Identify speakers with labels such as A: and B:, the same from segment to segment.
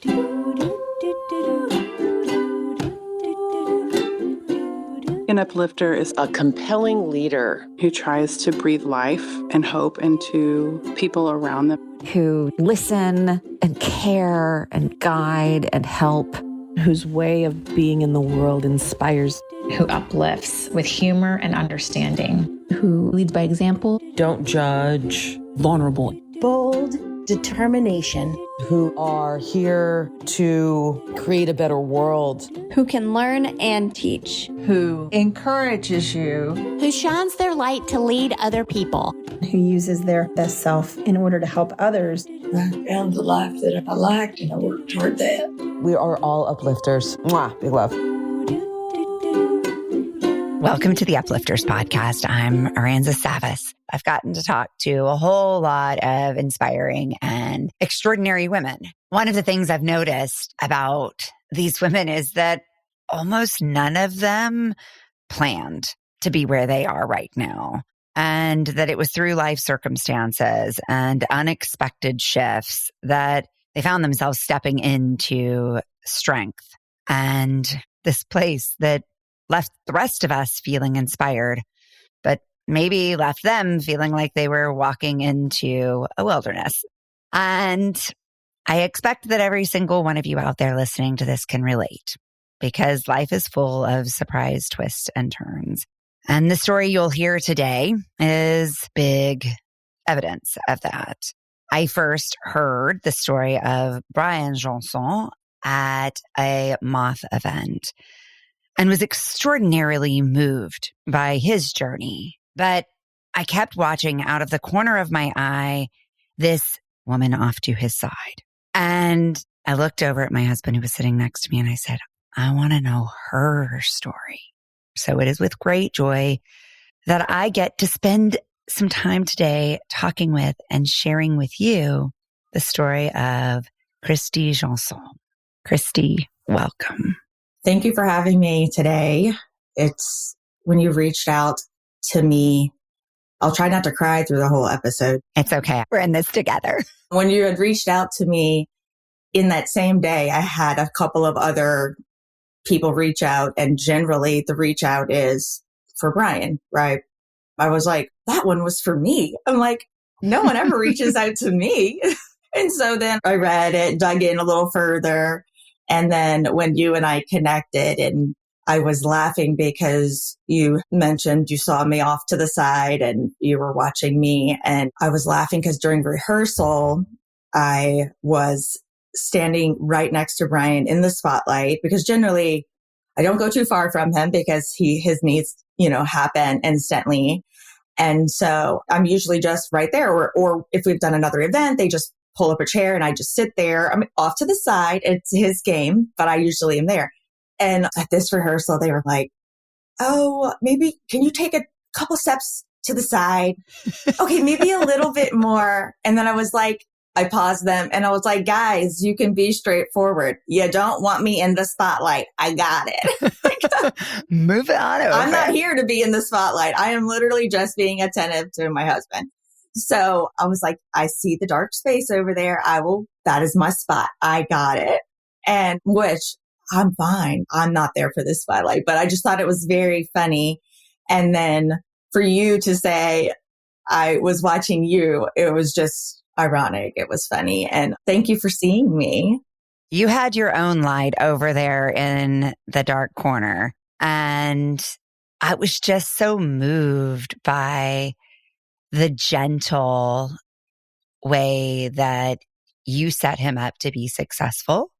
A: An uplifter is a compelling leader who tries to breathe life and hope into people around them.
B: Who listen and care and guide and help.
C: Whose way of being in the world inspires.
D: Who uplifts with humor and understanding.
E: Who leads by example.
C: Don't judge. Vulnerable.
F: Bold determination.
G: Who are here to create a better world.
H: Who can learn and teach.
I: Who encourages you.
J: Who shines their light to lead other people.
K: Who uses their best self in order to help others.
L: I found the life that I liked and I worked toward that.
G: We are all uplifters. Mwah, big love.
M: Welcome to the Uplifters Podcast. I'm Aranza Savas. I've gotten to talk to a whole lot of inspiring and extraordinary women. One of the things I've noticed about these women is that almost none of them planned to be where they are right now. And that it was through life circumstances and unexpected shifts that they found themselves stepping into strength and this place that left the rest of us feeling inspired, but maybe left them feeling like they were walking into a wilderness. And I expect that every single one of you out there listening to this can relate, because life is full of surprise twists and turns. And the story you'll hear today is big evidence of that. I first heard the story of Kristy Jeansonne at a Moth event and was extraordinarily moved by his journey. But I kept watching out of the corner of my eye this woman off to his side. And I looked over at my husband who was sitting next to me and I said, I want to know her story. So it is with great joy that I get to spend some time today talking with and sharing with you the story of Kristy Jeansonne. Kristy, welcome.
N: Thank you for having me today. It's when you reached out to me, I'll try not to cry through the whole episode.
M: It's okay. We're in this together.
N: When you had reached out to me in that same day, I had a couple of other people reach out, and generally the reach out is for Brian, right? I was like, that one was for me. I'm like, no one ever reaches out to me. And so then I read it, dug in a little further. And then when you and I connected, and I was laughing because you mentioned you saw me off to the side and you were watching me. And I was laughing because during rehearsal, I was standing right next to Brian in the spotlight, because generally I don't go too far from him because his needs, happen instantly. And so I'm usually just right there. Or if we've done another event, they just pull up a chair and I just sit there. I'm off to the side. It's his game, but I usually am there. And at this rehearsal, they were like, oh, maybe can you take a couple steps to the side? Okay, maybe a little bit more. And then I was like, I paused them and I was like, guys, you can be straightforward. You don't want me in the spotlight. I got it.
M: Move on over.
N: I'm not here to be in the spotlight. I am literally just being attentive to my husband. So I was like, I see the dark space over there. That is my spot. I got it. And which I'm fine. I'm not there for this spotlight, but I just thought it was very funny. And then for you to say, I was watching you, it was just ironic. It was funny. And thank you for seeing me.
M: You had your own light over there in the dark corner. And I was just so moved by the gentle way that you set him up to be successful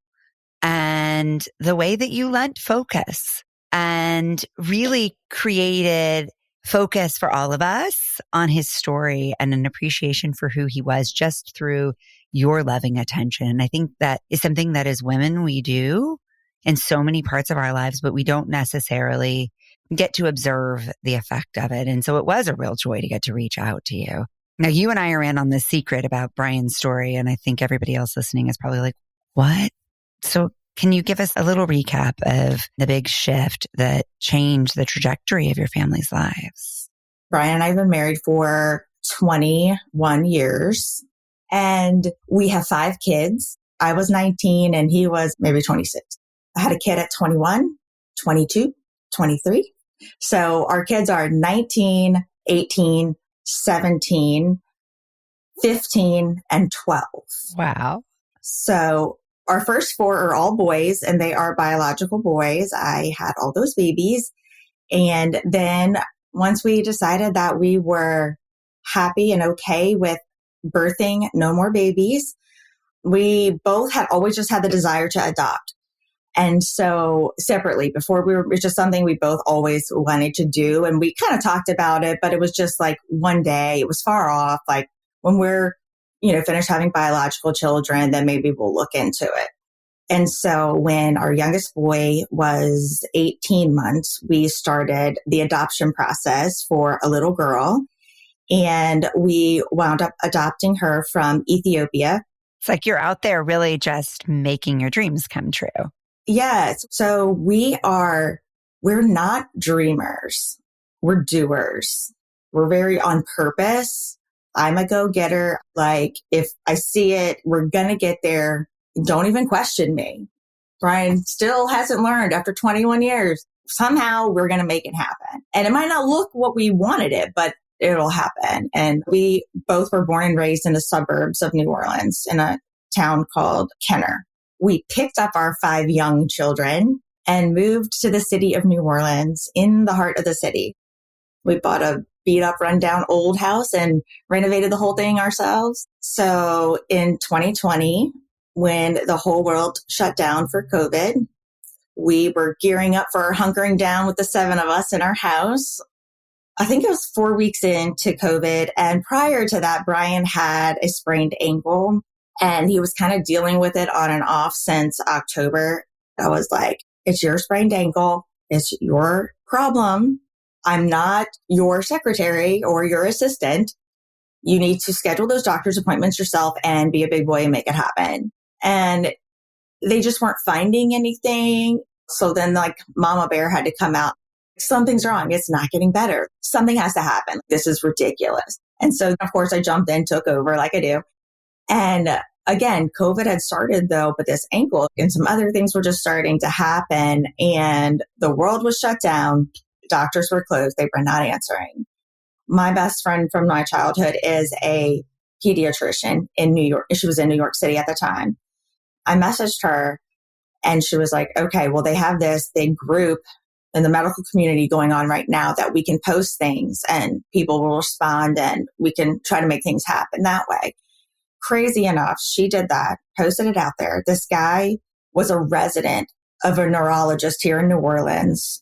M: and the way that you lent focus and really created focus for all of us on his story and an appreciation for who he was just through your loving attention. And I think that is something that as women we do in so many parts of our lives, but we don't necessarily get to observe the effect of it. And so it was a real joy to get to reach out to you. Now, you and I are in on the secret about Brian's story, and I think everybody else listening is probably like, what? So can you give us a little recap of the big shift that changed the trajectory of your family's lives?
N: Brian and I have been married for 21 years, and we have 5 kids. I was 19 and he was maybe 26. I had a kid at 21, 22, 23. So our kids are 19, 18, 17, 15, and 12.
M: Wow.
N: So our first four are all boys and they are biological boys. I had all those babies. And then once we decided that we were happy and okay with birthing no more babies, we both had always just had the desire to adopt. And so separately before it's just something we both always wanted to do. And we kind of talked about it, but it was just like one day, it was far off. Like when we're, finished having biological children, then maybe we'll look into it. And so when our youngest boy was 18 months, we started the adoption process for a little girl. And we wound up adopting her from Ethiopia.
M: It's like you're out there really just making your dreams come true.
N: Yes. So we're not dreamers. We're doers. We're very on purpose. I'm a go-getter. Like if I see it, we're going to get there. Don't even question me. Brian still hasn't learned after 21 years. Somehow we're going to make it happen. And it might not look what we wanted it, but it'll happen. And we both were born and raised in the suburbs of New Orleans in a town called Kenner. We picked up our 5 young children and moved to the city of New Orleans in the heart of the city. We bought a beat up, rundown old house and renovated the whole thing ourselves. So in 2020, when the whole world shut down for COVID, we were gearing up for hunkering down with the 7 of us in our house. I think it was 4 weeks into COVID. And prior to that, Brian had a sprained ankle and he was kind of dealing with it on and off since October. I was like, it's your sprained ankle. It's your problem. I'm not your secretary or your assistant. You need to schedule those doctor's appointments yourself and be a big boy and make it happen. And they just weren't finding anything. So then like Mama Bear had to come out. Something's wrong. It's not getting better. Something has to happen. This is ridiculous. And so of course I jumped in, took over like I do. And again, COVID had started though, but this ankle and some other things were just starting to happen and the world was shut down. Doctors were closed. They were not answering. My best friend from my childhood is a pediatrician in New York. She was in New York City at the time. I messaged her and she was like, okay, well, they have this big group in the medical community going on right now that we can post things and people will respond and we can try to make things happen that way. Crazy enough, she did that, posted it out there. This guy was a resident of a neurologist here in New Orleans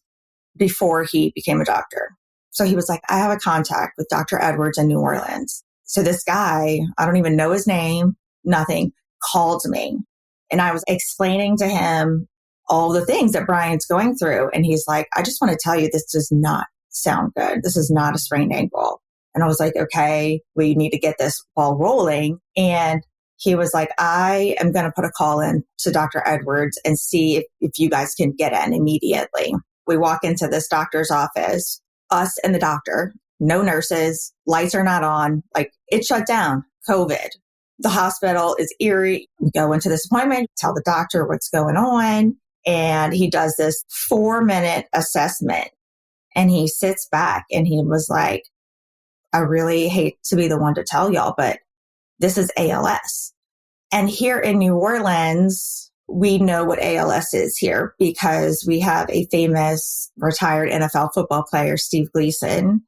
N: before he became a doctor. So he was like, I have a contact with Dr. Edwards in New Orleans. So this guy, I don't even know his name, nothing, called me. And I was explaining to him all the things that Brian's going through. And he's like, I just want to tell you, this does not sound good. This is not a sprained ankle. And I was like, okay, we need to get this ball rolling. And he was like, I am going to put a call in to Dr. Edwards and see if you guys can get in immediately. We walk into this doctor's office, us and the doctor, no nurses, lights are not on, like it's shut down, COVID. The hospital is eerie. We go into this appointment, tell the doctor what's going on. And he does this 4-minute assessment and he sits back and he was like, I really hate to be the one to tell y'all, but this is ALS. And here in New Orleans, we know what ALS is here because we have a famous retired NFL football player, Steve Gleason,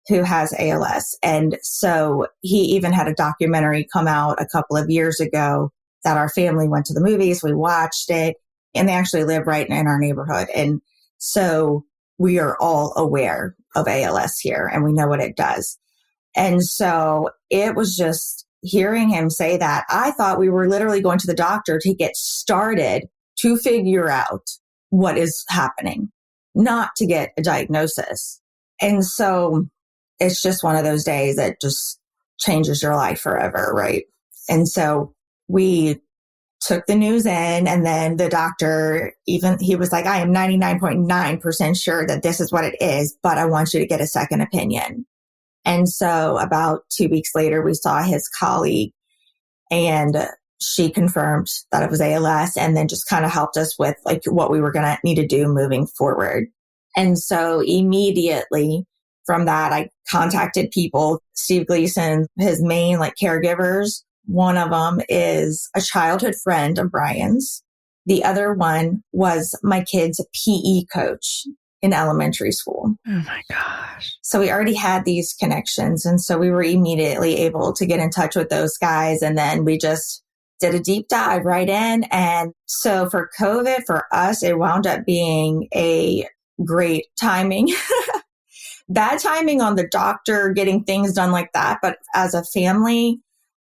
N: who has ALS. And so he even had a documentary come out a couple of years ago that our family went to the movies. We watched it and they actually live right in our neighborhood. And so we are all aware of ALS here and we know what it does. And so it was just hearing him say that, I thought we were literally going to the doctor to get started to figure out what is happening, not to get a diagnosis. And so it's just one of those days that just changes your life forever, right? And so we took the news in and then the doctor, he was like, I am 99.9% sure that this is what it is, but I want you to get a second opinion. And so about 2 weeks later, we saw his colleague and she confirmed that it was ALS and then just kind of helped us with like what we were going to need to do moving forward. And so immediately from that, I contacted people. Steve Gleason, his main like caregivers, one of them is a childhood friend of Brian's. The other one was my kid's PE coach in elementary school.
C: Oh my gosh.
N: So we already had these connections. And so we were immediately able to get in touch with those guys. And then we just did a deep dive right in. And so for COVID, for us, it wound up being a great timing. Bad timing on the doctor getting things done like that. But as a family,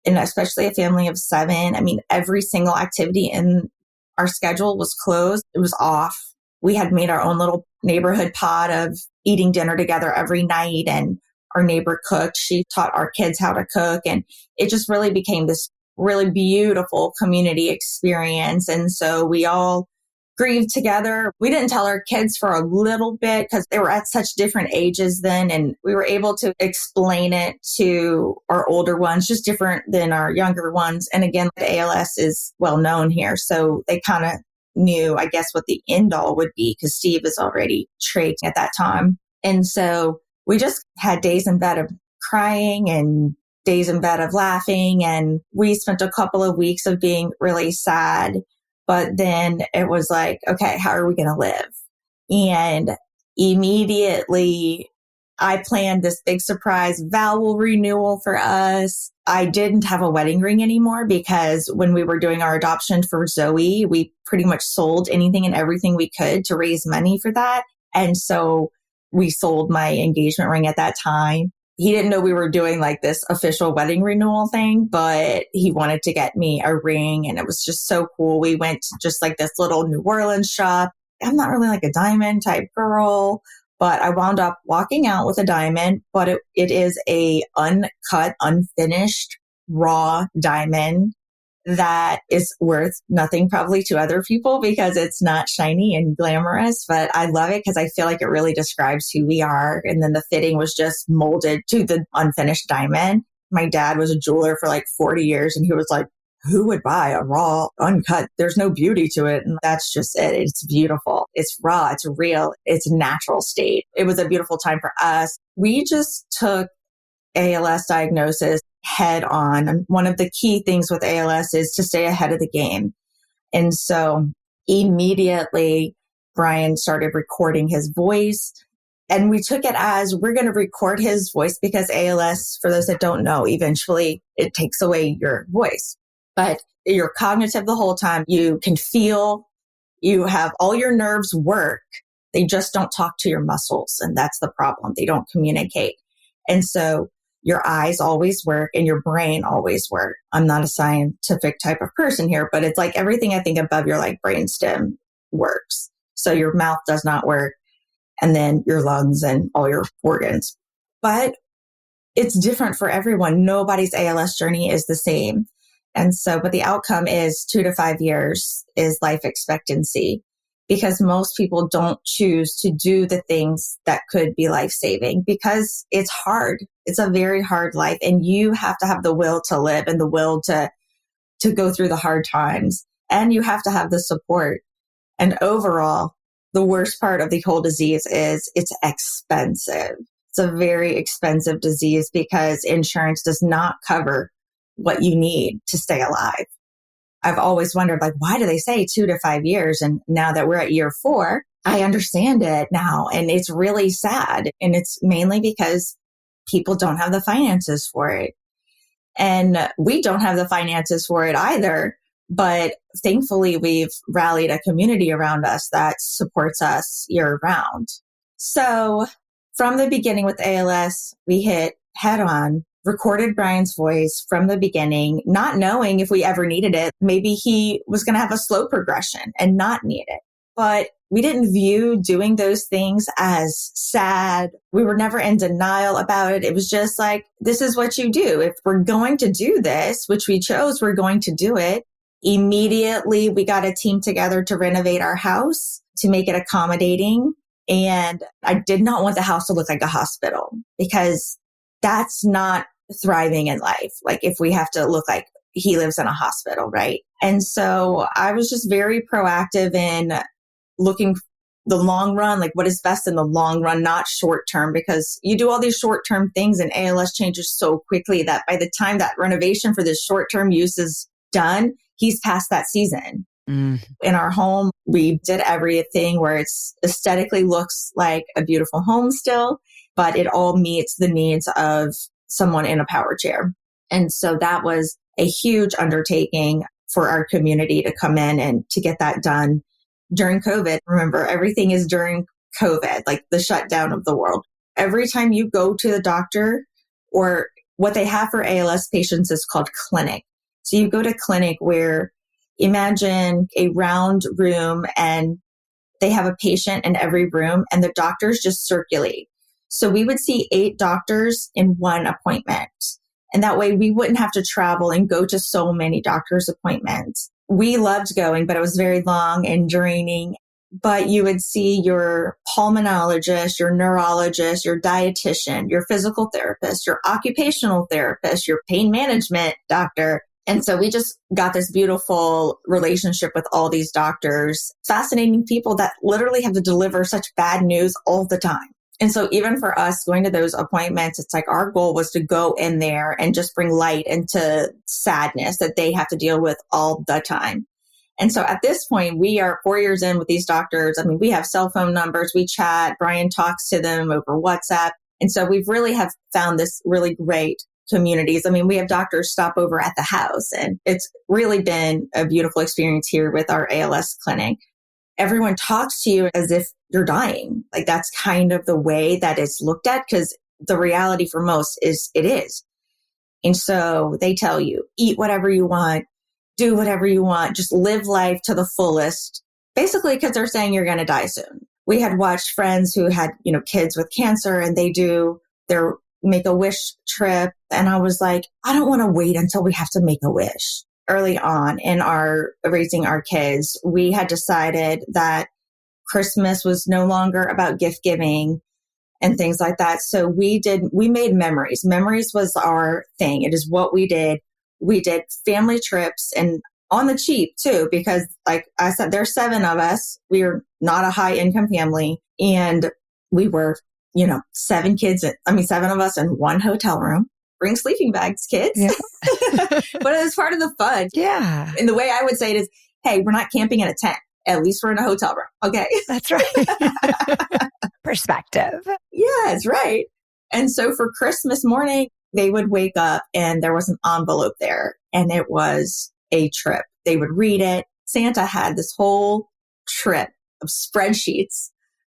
N: and especially a family of 7, I mean, every single activity in our schedule was closed. It was off. We had made our own little neighborhood pot of eating dinner together every night. And our neighbor cooked. She taught our kids how to cook. And it just really became this really beautiful community experience. And so we all grieved together. We didn't tell our kids for a little bit because they were at such different ages then. And we were able to explain it to our older ones, just different than our younger ones. And again, the ALS is well known here. So they kind of knew, I guess, what the end all would be because Steve is already trach at that time. And so we just had days in bed of crying and days in bed of laughing. And we spent a couple of weeks of being really sad. But then it was like, okay, how are we going to live? And immediately I planned this big surprise vowel renewal for us. I didn't have a wedding ring anymore because when we were doing our adoption for Zoe, we pretty much sold anything and everything we could to raise money for that. And so we sold my engagement ring at that time. He didn't know we were doing like this official wedding renewal thing, but he wanted to get me a ring. And it was just so cool. We went to just like this little New Orleans shop. I'm not really like a diamond type girl, but I wound up walking out with a diamond, but it is a uncut, unfinished, raw diamond that is worth nothing probably to other people because it's not shiny and glamorous, but I love it because I feel like it really describes who we are. And then the fitting was just molded to the unfinished diamond. My dad was a jeweler for like 40 years and he was like, who would buy a raw, uncut? There's no beauty to it. And that's just it. It's beautiful. It's raw. It's real. It's natural state. It was a beautiful time for us. We just took ALS diagnosis head on. And one of the key things with ALS is to stay ahead of the game. And so immediately Brian started recording his voice. And we took it as we're going to record his voice because ALS, for those that don't know, eventually it takes away your voice. But you're cognitive the whole time. You can feel, you have all your nerves work. They just don't talk to your muscles. And that's the problem. They don't communicate. And so your eyes always work and your brain always work. I'm not a scientific type of person here, but it's like everything I think above your like brainstem works. So your mouth does not work and then your lungs and all your organs. But it's different for everyone. Nobody's ALS journey is the same. And so, but the outcome is 2 to 5 years is life expectancy because most people don't choose to do the things that could be life-saving because it's hard. It's a very hard life and you have to have the will to live and the will to go through the hard times and you have to have the support. And overall, the worst part of the whole disease is it's expensive. It's a very expensive disease because insurance does not cover what you need to stay alive. I've always wondered, like, why do they say 2 to 5 years? And now that we're at year 4, I understand it now. And it's really sad. And it's mainly because people don't have the finances for it. And we don't have the finances for it either. But thankfully, we've rallied a community around us that supports us year round. So from the beginning with ALS, we hit head on, recorded Brian's voice from the beginning, not knowing if we ever needed it. Maybe he was going to have a slow progression and not need it. But we didn't view doing those things as sad. We were never in denial about it. It was just like, this is what you do. If we're going to do this, which we chose, we're going to do it. Immediately, we got a team together to renovate our house to make it accommodating. And I did not want the house to look like a hospital because that's not thriving in life. Like if we have to look like he lives in a hospital, right? And so I was just very proactive in looking the long run, like what is best in the long run, not short term, because you do all these short term things and ALS changes so quickly that by the time that renovation for this short term use is done, he's past that season. In our home, we did everything where it's aesthetically looks like a beautiful home still, but it all meets the needs of someone in a power chair. And so that was a huge undertaking for our community to come in and to get that done during COVID. Remember, everything is during COVID, like the shutdown of the world. Every time you go to the doctor, or what they have for ALS patients is called clinic. So you go to clinic where imagine a round room and they have a patient in every room and the doctors just circulate. So we would see 8 doctors in one appointment. And that way we wouldn't have to travel and go to so many doctors' appointments. We loved going, but it was very long and draining. But you would see your pulmonologist, your neurologist, your dietitian, your physical therapist, your occupational therapist, your pain management doctor. And so we just got this beautiful relationship with all these doctors, fascinating people that literally have to deliver such bad news all the time. And so even for us going to those appointments, it's like our goal was to go in there and just bring light into sadness that they have to deal with all the time. And so at this point, we are 4 years in with these doctors. I mean, we have cell phone numbers, we chat, Brian talks to them over WhatsApp. And so we've really have found this really great communities. I mean, we have doctors stop over at the house, and it's really been a beautiful experience here with our ALS clinic. Everyone talks to you as if you're dying. Like that's kind of the way that it's looked at, because the reality for most is it is. And so they tell you, eat whatever you want, do whatever you want, just live life to the fullest, basically because they're saying you're going to die soon. We had watched friends who had, kids with cancer, and they do their Make-A-Wish trip. And I was like, I don't want to wait until we have to make a wish. Early on in our raising our kids, we had decided that Christmas was no longer about gift giving and things like that. So we made memories. Memories was our thing. It is what we did. We did family trips, and on the cheap too, because like I said, there's 7 of us. We are not a high income family, and we were 7 of us in one hotel room. Bring sleeping bags, kids. Yeah. But it's part of the fun.
M: Yeah.
N: And the way I would say it is, hey, we're not camping in a tent. At least we're in a hotel room. Okay.
M: That's right. Perspective.
N: Yeah, it's right. And so for Christmas morning, they would wake up and there was an envelope there, and it was a trip. They would read it. Santa had this whole trip of spreadsheets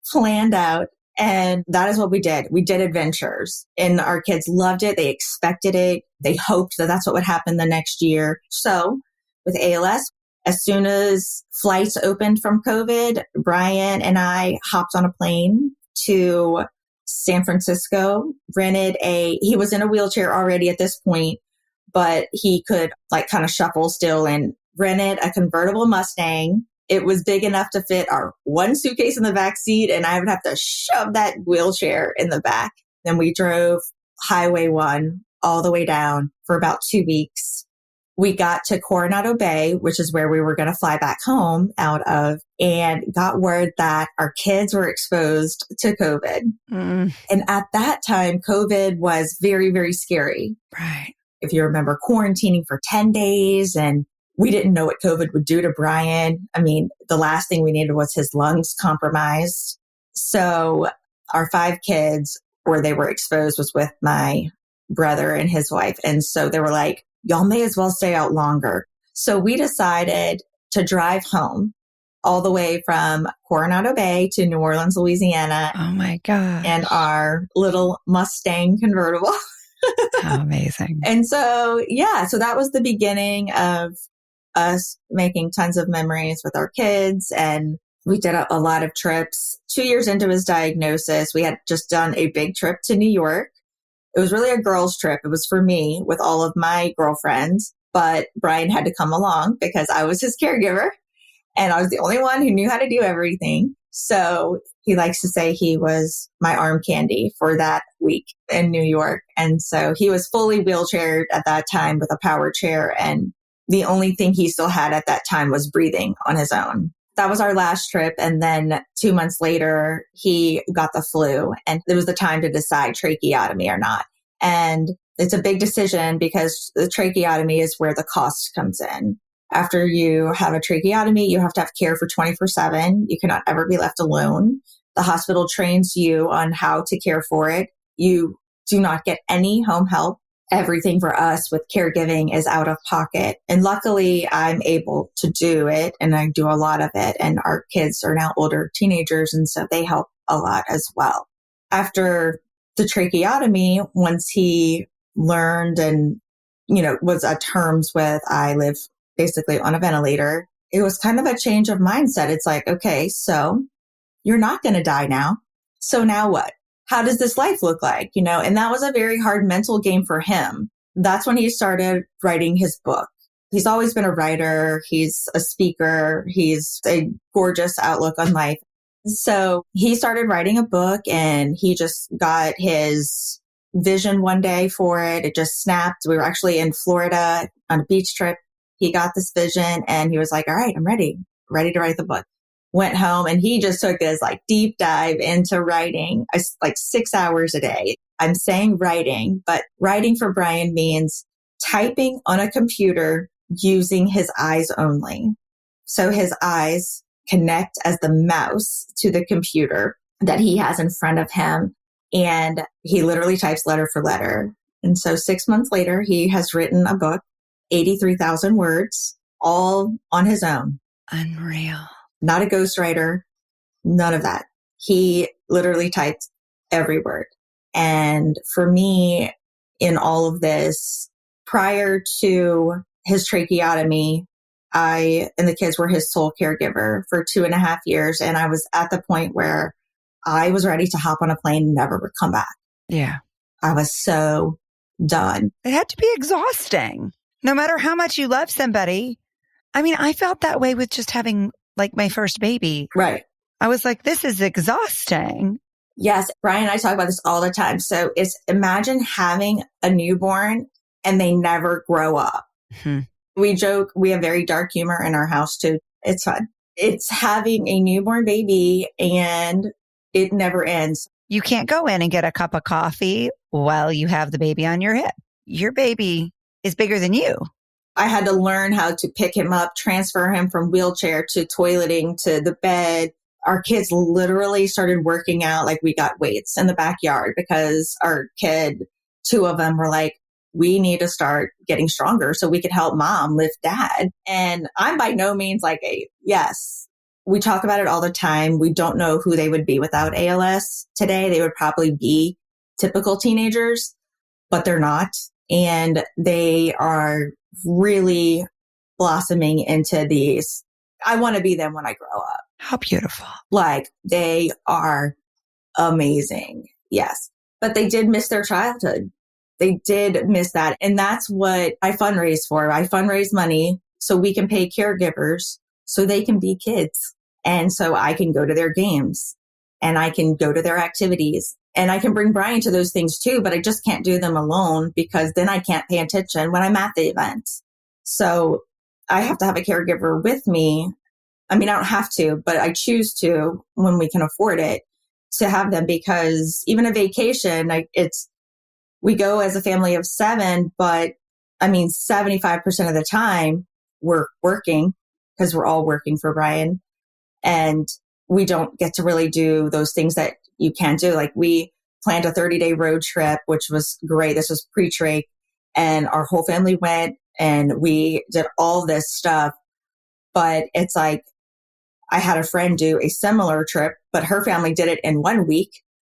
N: planned out. And that is what we did. We did adventures, and our kids loved it. They expected it. They hoped that that's what would happen the next year. So with ALS, as soon as flights opened from COVID, Brian and I hopped on a plane to San Francisco, he was in a wheelchair already at this point, but he could kind of shuffle still, and rented a convertible Mustang. It was big enough to fit our one suitcase in the back seat, and I would have to shove that wheelchair in the back. Then we drove Highway 1 all the way down for about 2 weeks. We got to Coronado Bay, which is where we were going to fly back home out of, and got word that our kids were exposed to COVID. And at that time, COVID was very, very scary.
M: Right.
N: If you remember, quarantining for 10 days, and we didn't know what COVID would do to Brian. I mean, the last thing we needed was his lungs compromised. So our 5 kids, where they were exposed, was with my brother and his wife. And so they were like, y'all may as well stay out longer. So we decided to drive home all the way from Coronado Bay to New Orleans, Louisiana.
M: Oh my God.
N: And our little Mustang convertible.
M: How amazing.
N: And so, so that was the beginning of us making tons of memories with our kids. And we did a lot of trips. 2 years into his diagnosis, we had just done a big trip to New York. It was really a girls' trip. It was for me with all of my girlfriends, but Brian had to come along because I was his caregiver and I was the only one who knew how to do everything. So he likes to say he was my arm candy for that week in New York. And so he was fully wheelchaired at that time with a power chair. And the only thing he still had at that time was breathing on his own. That was our last trip. And then 2 months later, he got the flu and it was the time to decide tracheotomy or not. And it's a big decision because the tracheotomy is where the cost comes in. After you have a tracheotomy, you have to have care for 24/7. You cannot ever be left alone. The hospital trains you on how to care for it. You do not get any home help. Everything for us with caregiving is out of pocket. And luckily, I'm able to do it and I do a lot of it. And our kids are now older teenagers. And so they help a lot as well. After the tracheotomy, once he learned and, was at terms with, I live basically on a ventilator, it was kind of a change of mindset. It's like, okay, so you're not going to die now. So now what? How does this life look like? And that was a very hard mental game for him. That's when he started writing his book. He's always been a writer. He's a speaker. He's a gorgeous outlook on life. So he started writing a book and he just got his vision one day for it. It just snapped. We were actually in Florida on a beach trip. He got this vision and he was like, all right, I'm ready to write the book. Went home and he just took this deep dive into writing, 6 hours a day. I'm saying writing, but writing for Brian means typing on a computer using his eyes only. So his eyes connect as the mouse to the computer that he has in front of him. And he literally types letter for letter. And so 6 months later, he has written a book, 83,000 words, all on his own.
M: Unreal.
N: Not a ghostwriter, none of that. He literally typed every word. And for me, in all of this, prior to his tracheotomy, I and the kids were his sole caregiver for 2.5 years. And I was at the point where I was ready to hop on a plane and never come back.
M: Yeah.
N: I was so done.
M: It had to be exhausting. No matter how much you love somebody. I mean, I felt that way with just having my first baby.
N: Right.
M: I was like, this is exhausting.
N: Yes. Brian and I talk about this all the time. So imagine having a newborn and they never grow up.
M: Mm-hmm.
N: We joke, we have very dark humor in our house too. It's fun. It's having a newborn baby and it never ends.
M: You can't go in and get a cup of coffee while you have the baby on your hip. Your baby is bigger than you.
N: I had to learn how to pick him up, transfer him from wheelchair to toileting to the bed. Our kids literally started working out. We got weights in the backyard because our kid, 2 of them were like, we need to start getting stronger so we can help mom lift dad. And I'm by no means yes. We talk about it all the time. We don't know who they would be without ALS today. They would probably be typical teenagers, but they're not. And they are really blossoming into these. I want to be them when I grow up.
M: How beautiful.
N: They are amazing. Yes. But they did miss their childhood. They did miss that. And that's what I fundraise for. I fundraise money so we can pay caregivers so they can be kids. And so I can go to their games and I can go to their activities and I can bring Brian to those things too, but I just can't do them alone because then I can't pay attention when I'm at the event. So I have to have a caregiver with me. I mean, I don't have to, but I choose to when we can afford it to have them because even a vacation, we go as a family of 7, but 75% of the time we're working because we're all working for Brian. And we don't get to really do those things that you can do. We planned a 30-day road trip, which was great. This was pre-trach and our whole family went and we did all this stuff. But it's I had a friend do a similar trip, but her family did it in 1 week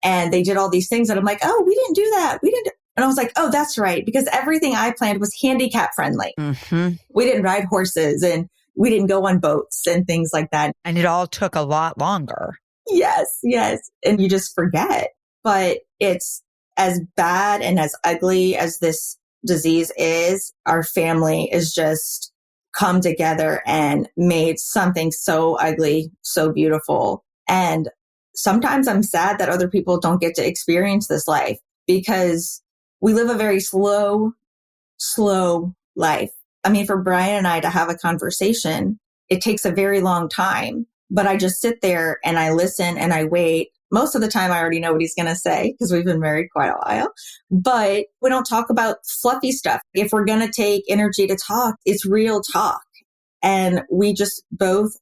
N: and they did all these things that I'm like, oh, we didn't do that. We didn't. And I was like, oh, that's right. Because everything I planned was handicap friendly.
M: Mm-hmm.
N: We didn't ride horses and we didn't go on boats and things like that.
M: And it all took a lot longer.
N: Yes, yes. And you just forget. But it's as bad and as ugly as this disease is, our family is just come together and made something so ugly, so beautiful. And sometimes I'm sad that other people don't get to experience this life because we live a very slow life. I mean, for Brian and I to have a conversation, it takes a very long time, but I just sit there and I listen and I wait. Most of the time, I already know what he's going to say because we've been married quite a while, but we don't talk about fluffy stuff. If we're going to take energy to talk, it's real talk. And we just both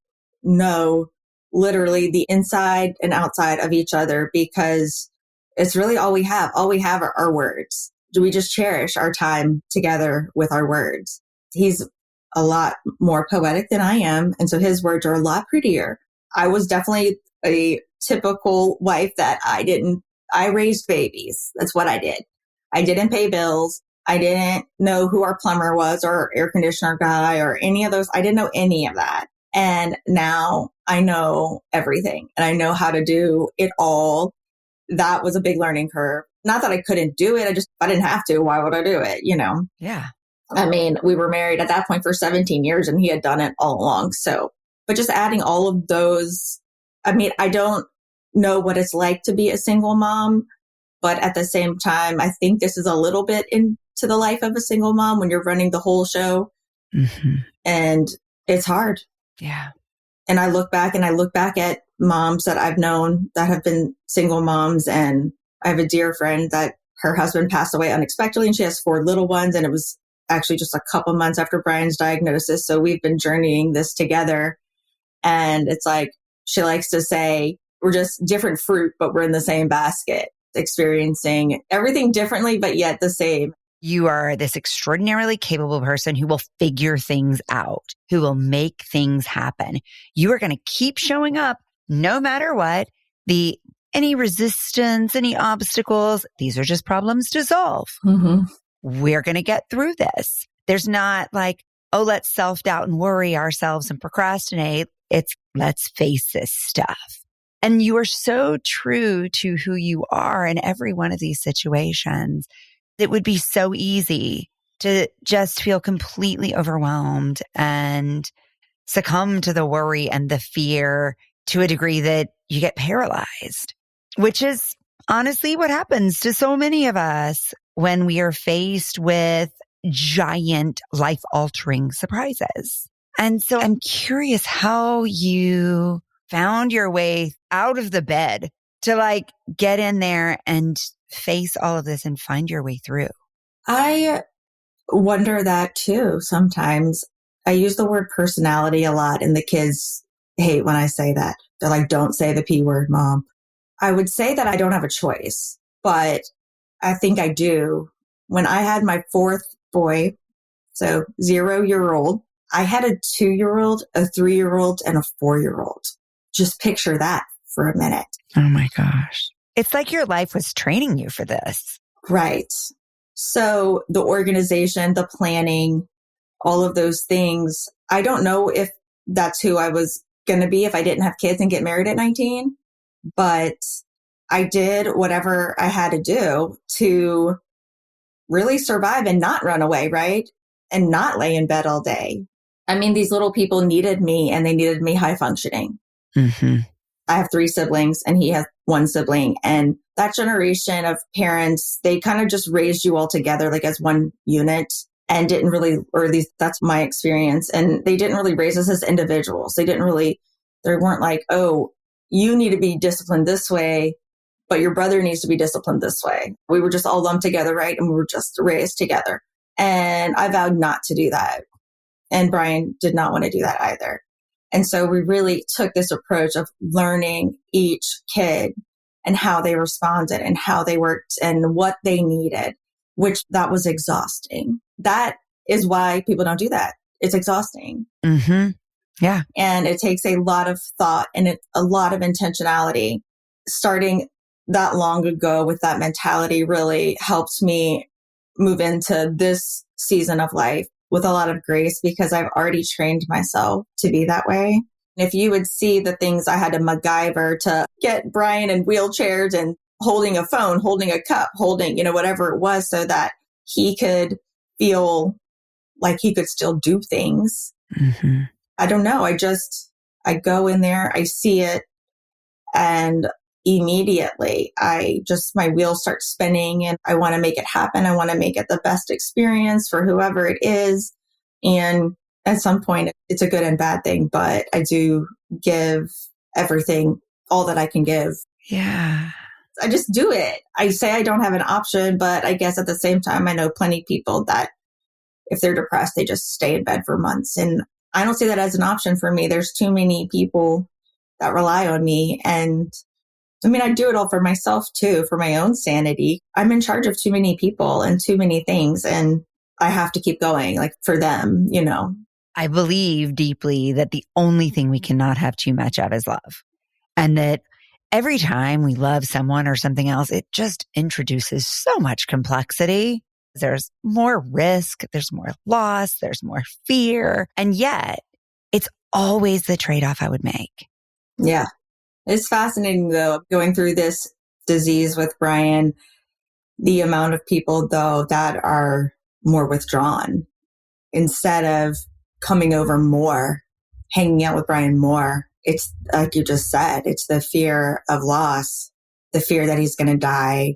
N: know literally the inside and outside of each other because it's really all we have. All we have are our words. Do we just cherish our time together with our words? He's a lot more poetic than I am. And so his words are a lot prettier. I was definitely a typical wife that I raised babies. That's what I did. I didn't pay bills. I didn't know who our plumber was or air conditioner guy or any of those. I didn't know any of that. And now I know everything and I know how to do it all. That was a big learning curve. Not that I couldn't do it. I didn't have to. Why would I do it?
M: Yeah.
N: I mean, we were married at that point for 17 years and he had done it all along. So, but just adding all of those, I mean, I don't know what it's like to be a single mom, but at the same time, I think this is a little bit into the life of a single mom when you're running the whole show.
M: Mm-hmm.
N: And it's hard.
M: Yeah.
N: And I look back at moms that I've known that have been single moms. And I have a dear friend that her husband passed away unexpectedly and she has 4 little ones. And it was actually just a couple months after Brian's diagnosis. So we've been journeying this together. And it's like, she likes to say, we're just different fruit, but we're in the same basket, experiencing everything differently, but yet the same.
M: You are this extraordinarily capable person who will figure things out, who will make things happen. You are going to keep showing up no matter what. Any resistance, any obstacles, these are just problems to solve.
N: Mm-hmm.
M: We're going to get through this. There's not like, oh, let's self-doubt and worry ourselves and procrastinate. It's let's face this stuff. And you are so true to who you are in every one of these situations. It would be so easy to just feel completely overwhelmed and succumb to the worry and the fear to a degree that you get paralyzed, which is honestly what happens to so many of us when we are faced with giant life-altering surprises. And so I'm curious how you found your way out of the bed to get in there and face all of this and find your way through.
N: I wonder that too. Sometimes I use the word personality a lot and the kids hate when I say that. They're like, don't say the P word, Mom. I would say that I don't have a choice, but I think I do. When I had my 4th boy, so 0-year-old, I had a 2-year-old, a 3-year-old, and a 4-year-old. Just picture that for a minute.
M: Oh my gosh. It's like your life was training you for this.
N: Right. So the organization, the planning, all of those things, I don't know if that's who I was going to be if I didn't have kids and get married at 19, but I did whatever I had to do to really survive and not run away, right? And not lay in bed all day. I mean, these little people needed me and they needed me high functioning.
M: Mm-hmm.
N: I have 3 siblings and he has 1 sibling. And that generation of parents, they kind of just raised you all together like as one unit and didn't really, or at least that's my experience. And they didn't really raise us as individuals. They weren't like, oh, you need to be disciplined this way, but your brother needs to be disciplined this way. We were just all lumped together, right? And we were just raised together. And I vowed not to do that. And Brian did not want to do that either. And so we really took this approach of learning each kid and how they responded and how they worked and what they needed, which that was exhausting. That is why people don't do that. It's exhausting.
M: Mm-hmm. Yeah.
N: And it takes a lot of thought and a lot of intentionality. Starting that long ago with that mentality really helped me move into this season of life with a lot of grace because I've already trained myself to be that way. If you would see the things I had to MacGyver to get Brian in wheelchairs and holding a phone, holding a cup, holding, whatever it was so that he could feel like he could still do things.
M: Mm-hmm.
N: I don't know. I go in there, I see it, And immediately my wheels start spinning and I want to make it happen. I want to make it the best experience for whoever it is. And at some point it's a good and bad thing, but I do give everything, all that I can give.
M: Yeah.
N: I just do it. I say I don't have an option, but I guess at the same time, I know plenty of people that if they're depressed, they just stay in bed for months. And I don't see that as an option for me. There's too many people that rely on me. And I mean, I do it all for myself too, for my own sanity. I'm in charge of too many people and too many things. And I have to keep going, like for them, you know.
M: I believe deeply that the only thing we cannot have too much of is love. And that every time we love someone or something else, it just introduces so much complexity. There's more risk, there's more loss, there's more fear. And yet it's always the trade-off I would make.
N: Yeah. It's fascinating though, going through this disease with Brian, the amount of people though that are more withdrawn instead of coming over more, hanging out with Brian more. It's like you just said, it's the fear of loss, the fear that he's going to die,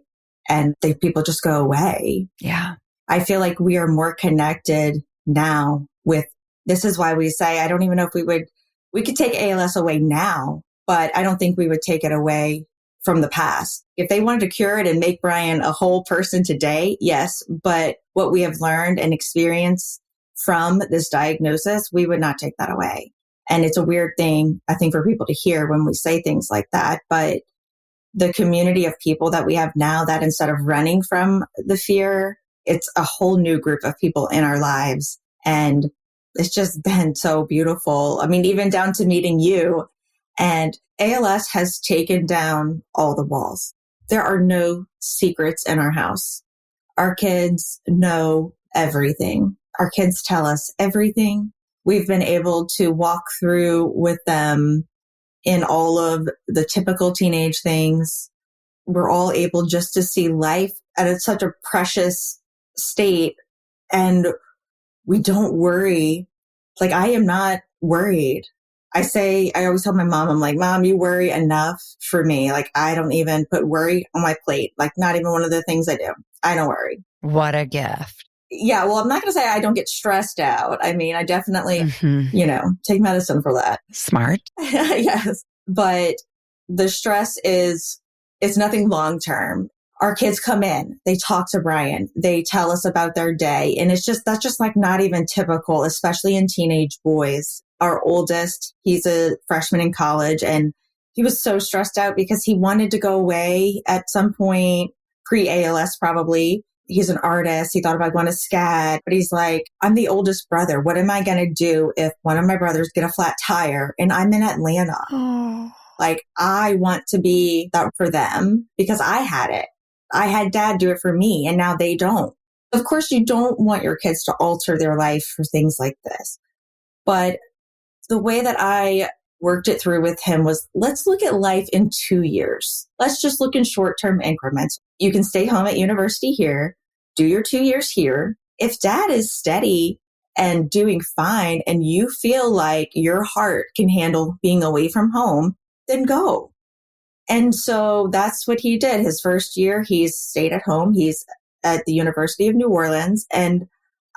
N: and the people just go away.
M: Yeah.
N: I feel like we are more connected now with, this is why we say, I don't even know if we could take ALS away now, but I don't think we would take it away from the past. If they wanted to cure it and make Brian a whole person today, yes, but what we have learned and experienced from this diagnosis, we would not take that away. And it's a weird thing, I think, for people to hear when we say things like that. But the community of people that we have now, that instead of running from the fear, it's a whole new group of people in our lives. And it's just been so beautiful. I mean, even down to meeting you. And ALS has taken down all the walls. There are no secrets in our house. Our kids know everything. Our kids tell us everything. We've been able to walk through with them in all of the typical teenage things. We're all able just to see life at such a precious state. And we don't worry. Like, I am not worried. I always tell my mom, I'm like, Mom, you worry enough for me. Like, I don't even put worry on my plate. Like, not even one of the things I do. I don't worry.
M: What a gift.
N: Yeah, well, I'm not going to say I don't get stressed out. I mean, I definitely, take medicine for that.
M: Smart.
N: Yes. But the stress it's nothing long term. Our kids come in, they talk to Brian, they tell us about their day. And that's just like not even typical, especially in teenage boys. Our oldest, he's a freshman in college, and he was so stressed out because he wanted to go away at some point, pre-ALS probably. He's an artist. He thought about going to SCAD, but he's like, I'm the oldest brother. What am I going to do if one of my brothers get a flat tire and I'm in Atlanta? Oh. Like, I want to be that for them because I had it. I had Dad do it for me, and now they don't. Of course, you don't want your kids to alter their life for things like this. But the way that I worked it through with him was, let's look at life in 2 years. Let's just look in short-term increments. You can stay home at university here, do your 2 years here. If Dad is steady and doing fine and you feel like your heart can handle being away from home, then go. And so that's what he did. His first year, he's stayed at home. He's at the University of New Orleans. And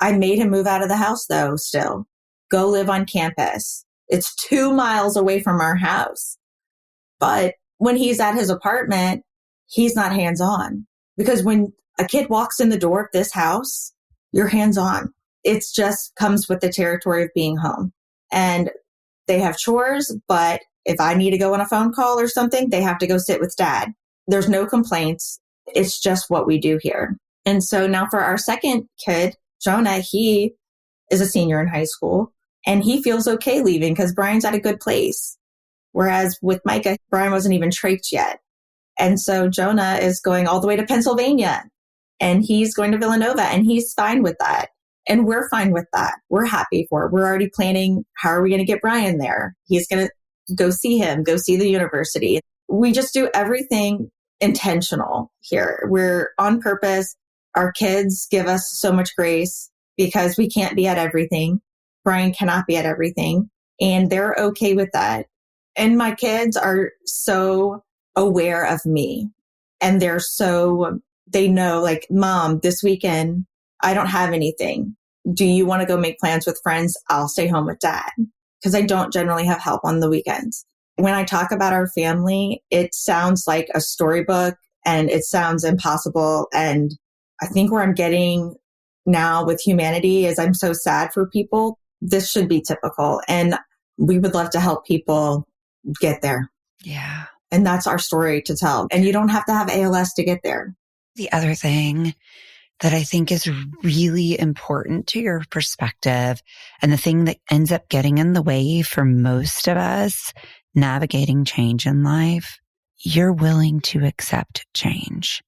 N: I made him move out of the house, though, still. Go live on campus. It's 2 miles away from our house. But when he's at his apartment, he's not hands-on. Because when a kid walks in the door of this house, you're hands-on. It just comes with the territory of being home. And they have chores, but if I need to go on a phone call or something, they have to go sit with Dad. There's no complaints. It's just what we do here. And so now for our second kid, Jonah, he is a senior in high school and he feels okay leaving because Brian's at a good place. Whereas with Micah, Brian wasn't even trached yet. And so Jonah is going all the way to Pennsylvania and he's going to Villanova and he's fine with that. And we're fine with that. We're happy for it. We're already planning, how are we going to get Brian there? He's going to go see him, go see the university. We just do everything intentional here. We're on purpose. Our kids give us so much grace because we can't be at everything. Brian cannot be at everything. And they're okay with that. And my kids are so aware of me, and they know, like, Mom, this weekend, I don't have anything. Do you want to go make plans with friends? I'll stay home with Dad, because I don't generally have help on the weekends. When I talk about our family, it sounds like a storybook and it sounds impossible. And I think where I'm getting now with humanity is I'm so sad for people. This should be typical. And we would love to help people get there.
M: Yeah.
N: And that's our story to tell. And you don't have to have ALS to get there.
M: The other thing that I think is really important to your perspective, and the thing that ends up getting in the way for most of us navigating change in life, you're willing to accept change.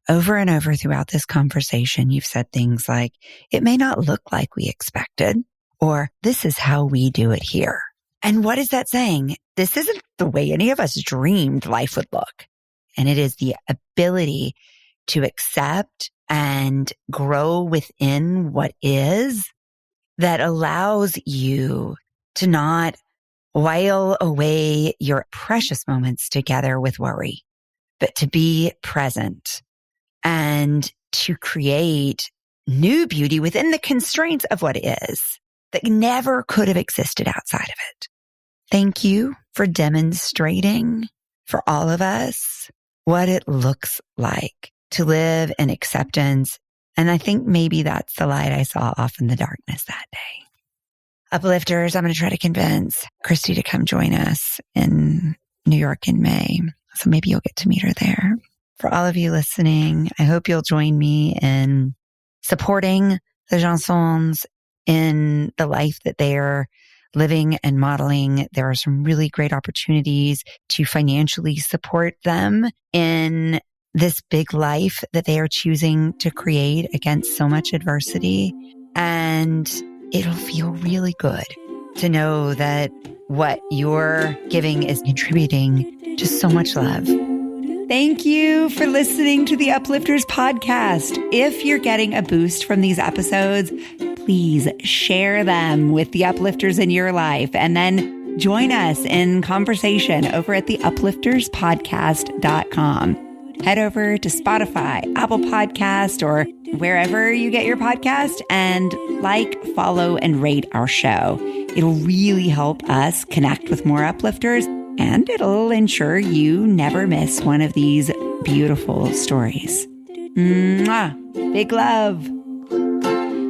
M: Over and over throughout this conversation, you've said things like, it may not look like we expected, or this is how we do it here. And what is that saying? This isn't the way any of us dreamed life would look. And it is the ability to accept and grow within what is that allows you to not while away your precious moments together with worry, but to be present and to create new beauty within the constraints of what is that never could have existed outside of it. Thank you for demonstrating for all of us what it looks like to live in acceptance. And I think maybe that's the light I saw off in the darkness that day. Uplifters, I'm going to try to convince Kristy to come join us in New York in May. So maybe you'll get to meet her there. For all of you listening, I hope you'll join me in supporting the Jeansonnes in the life that they are living and modeling. There are some really great opportunities to financially support them in this big life that they are choosing to create against so much adversity. And it'll feel really good to know that what you're giving is contributing to so much love. Thank you for listening to the Uplifters podcast. If you're getting a boost from these episodes, please share them with the uplifters in your life, and then join us in conversation over at theuplifterspodcast.com. Head over to Spotify, Apple Podcast, or wherever you get your podcast, and like, follow, and rate our show. It'll really help us connect with more uplifters, and it'll ensure you never miss one of these beautiful stories. Mwah! Big love.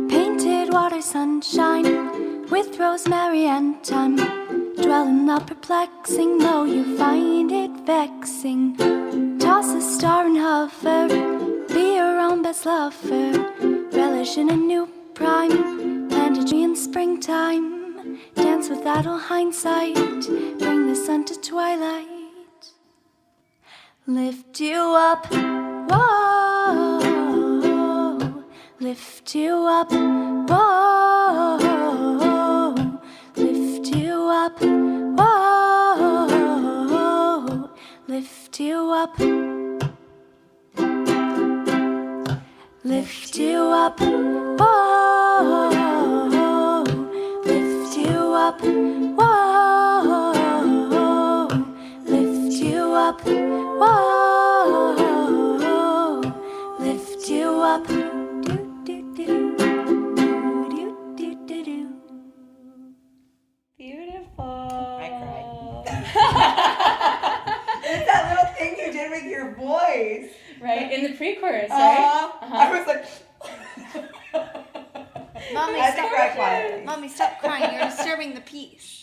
H: Painted water sunshine with rosemary and thyme. Dwell in the perplexing, though you find it vexing. Toss a star and hover, be your own best lover. Relish in a new prime, plant a tree in springtime. Dance with idle hindsight, bring the sun to twilight. Lift you up, whoa. Lift you up, whoa. Lift you up, whoa. Lift you up. Lift you up, whoa. Lift you up, whoa. Lift you up, whoa. Lift you up.
M: Beautiful. I cried. It's that little thing you did with your voice.
E: Right, in the pre-chorus, right?
M: I was like...
H: Mommy, stop crying. You're disturbing the peace.